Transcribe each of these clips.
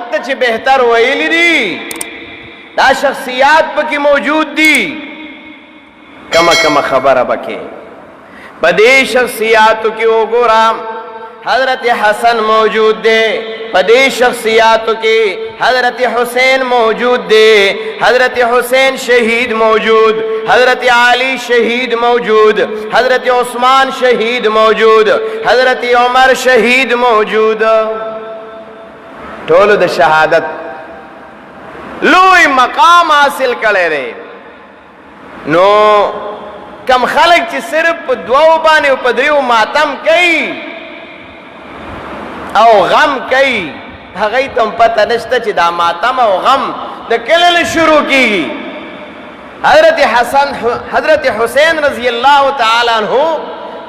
امت ته چې بهتر ویلی دي دا شخصیات پکې موجود دي کما خبره بکې په دې شخصیاتو کې وګورم حضرت حسن موجود دے پدے شخصیاتوں کے حضرت حسین موجود دے حضرت حسین شہید موجود حضرت علی شہید موجود حضرت عثمان شہید موجود حضرت عمر شہید موجود ټول د شہادت لوی مقام حاصل کړي دي نو کم خلق چې صرف دوو باندې او په دریو ماتم کوي او غم کوي هغه ته پته نشته چې دا ماتم او غم د کله شروع کیږي حضرت حسین رضی الله تعالی عنہ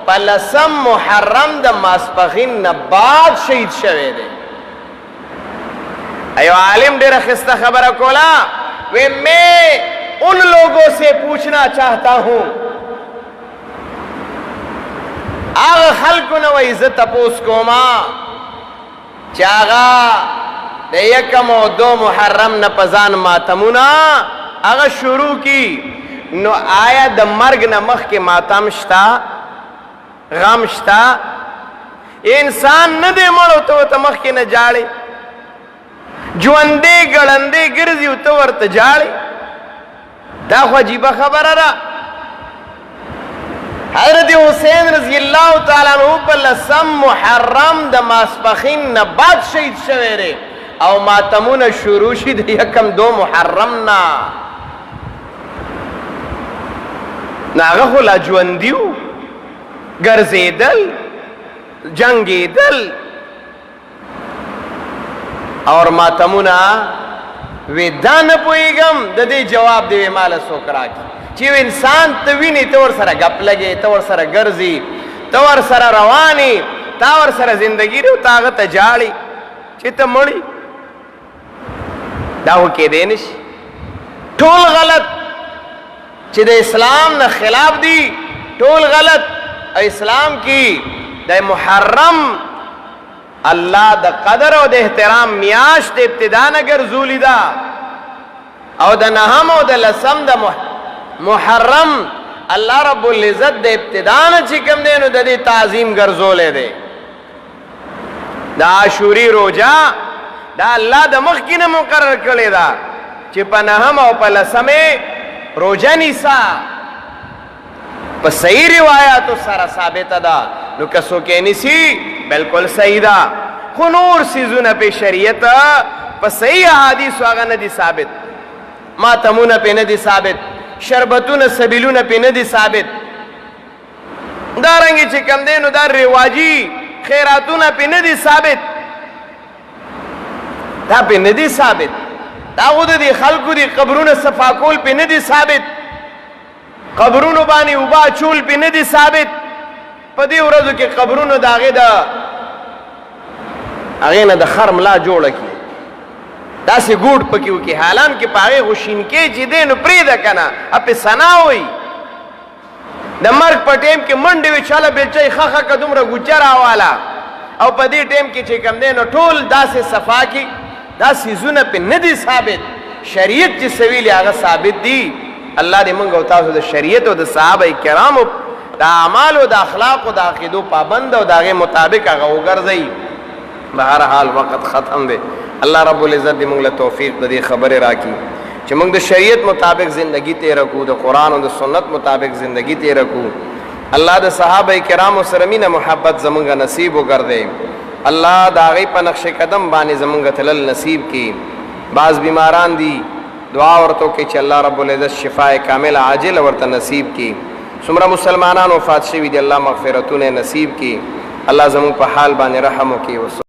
په لسم محرم د ماسپخین نه بعد شهید شوه دی ایو عالم ډیره خسته خبره کولا وہ میں ان لوگوں سے پوچھنا چاہتا ہوں آغا خلقنا و عزت اپوس کوما چاغا د یکم او دو محرم نه پزان ماتمونا هغه شروع کی نو آیا د مرګ نه مخکې ماتم شتا غم شتا انسان نه دی مړو ته مخکې نه جاړي ژوندې ګړندې ګرځي او ته ورته جاړي دا خو عجیبه خبره ده حضرت حسین رضی اللہ تعالی عنہ په لسم محرم د ماسپخین نه بعد شهید شوی دی او ماتمونه شروع شي د یکم دو محرم نه هغه خو لا ژوندي وو ګرځېدل جنګېدل اور ماتمونه وی دا نه پوهېږم د دې جواب دی ماله څوک راکړي چې انسان ته ویني ته ور سره غپ لګي ته ور سره ګرځي ته ور سره رواني تا ور سره زندگی رو تا هغه ته جاړي چې ته مړی دا و کې دی نشي ټول غلط چې د اسلام نه خلاف دي ټول غلط اسلام کی د محرم الله د قدر او د احترام میاشت ابتدا نه ګرځولې ده او د نهم او د لسم د محرم اللہ رب العزت دے ابتدانا چکم دے نو دے تعظیم گرزولے دے دا عاشوری روجا دا اللہ دا مخکین مقرر کرے دا چی پا نهم او پا لسمے روجا نیسا پا صحیح روایاتو سارا ثابت دا نو کسو کے نیسی بلکل صحیح دا خنور سیزونا پہ شریعت پا صحیح حدیث واغا ندی ثابت ماتمون پہ ندی ثابت شربتون سبیلون پی ندی ثابت دارنگی چکم دینو دار رواجی خیراتون پی ندی ثابت دا پی ندی ثابت دا خود دی خلقو دی قبرون صفاکول پی ندی ثابت قبرون بانی اوبا چول پی ندی ثابت پا دی ورزو که قبرون دا اغینا دا خرم لا جوڑا کی دا سی گوڑ پکیو کی حالان کی پاگے غشین کے چی دینو پریدہ کنا اپی سنا ہوئی دا مرگ پا ٹیم کی منڈی وی چالا بیلچائی خاخا کا دمرا گچر آوالا او پا دی ٹیم کی چی کم دینو ٹول دا سی صفا کی دا سی زون پی ندی ثابت شریعت چی سویلی آغا ثابت دی اللہ دی منگو تاسو دا شریعت و دا صحابہ کرامو دا اعمال و دا اخلاق و دا عقیدو پابند و دا غی مطابق آغا اگرزئی بہرحال وقت ختم دے اللہ رب العزت دی منگ توفیق دی خبر راکی چی منگ دا شریعت مطابق زندگی تے رکو دا قرآن و دا سنت مطابق زندگی تے رکو اللہ دا صحابہ کرام و سرمین محبت زمنگا نصیب و کردے اللہ دا غی پا نقش قدم بانی زمنگا تلل نصیب کی بعض بیماران دی دعا ورتو کہ چی اللہ رب العزت شفاء کامل عاجل ورطا نصیب کی سمرہ مسلمانان وفات شوی دی اللہ مغفرتون نصیب کی اللہ زمنگ پا حال بانی رحمو کی